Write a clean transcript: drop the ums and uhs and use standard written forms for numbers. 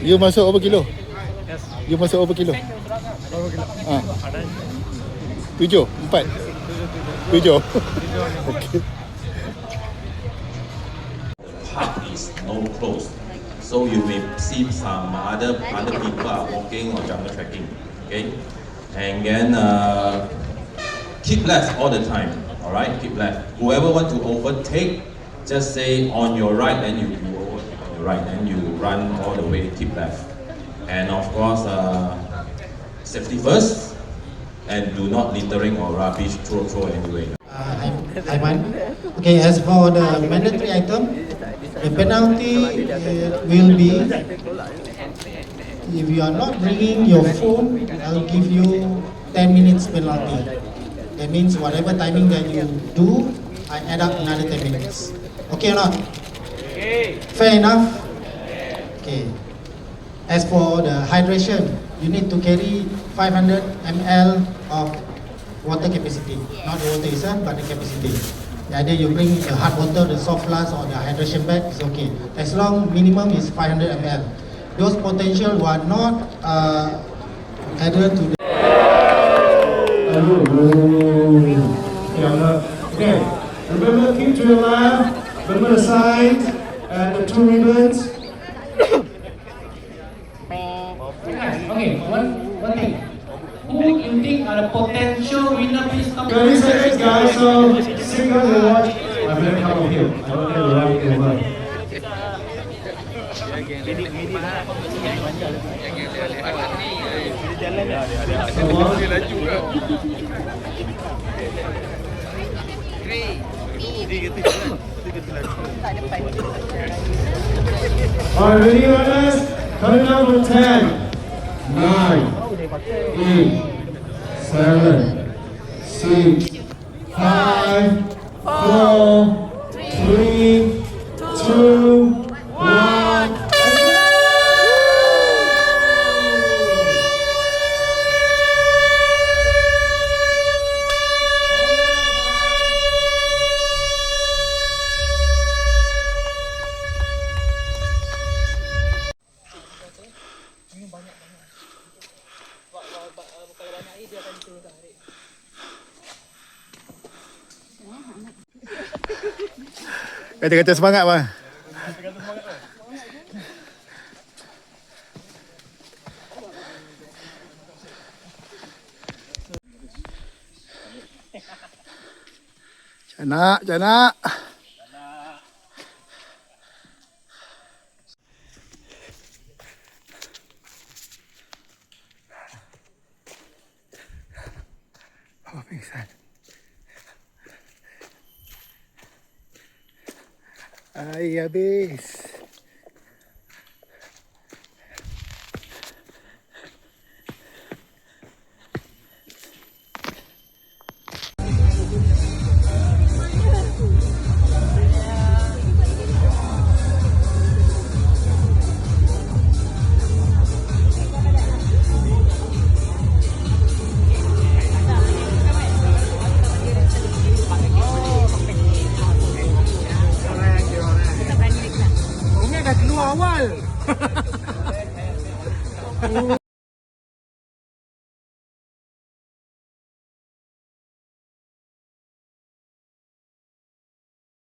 You masuk berapa kilo? Yes. You masuk berapa kilo? Berapa kilo? Ada 7? 4? 7? Okay. Park is no close, so you may see some other people are walking or jungle trekking. Okay, and then keep left all the time. All right, keep left. Whoever want to overtake, just say on your right, and you overtake on your right, and you run all the way. Keep left, and of course, safety first, and do not littering or rubbish throw anyway. Aiman. Okay, as for the mandatory item, the penalty will be if you are not bringing your phone, I'll give you 10 minutes penalty. That means whatever timing that you do, I add up another 10 minutes. Okay or not? Okay. Fair enough? Okay. As for the hydration, you need to carry 500 ml of water capacity, not the water itself, but the capacity. Either you bring the hard water, the soft flask, or the hydration bag, it's okay. As long minimum is 500 ml. Those potential who are not added to the. Okay, remember keep to your left, remember the signs and the 2 ribbons. Okay, one thing. Who you think are the potential winner? Please come. 30 seconds, guys. So, singers and watch. I better come up here. I don't think we're running over. Alright, ready, runners? Coming down from 10, 9, 8, 7, 6, 5, 4, 3, 2, 1. Kata-kata semangat bang. Canak. Oh, pingsan. Air habis. keluar awal.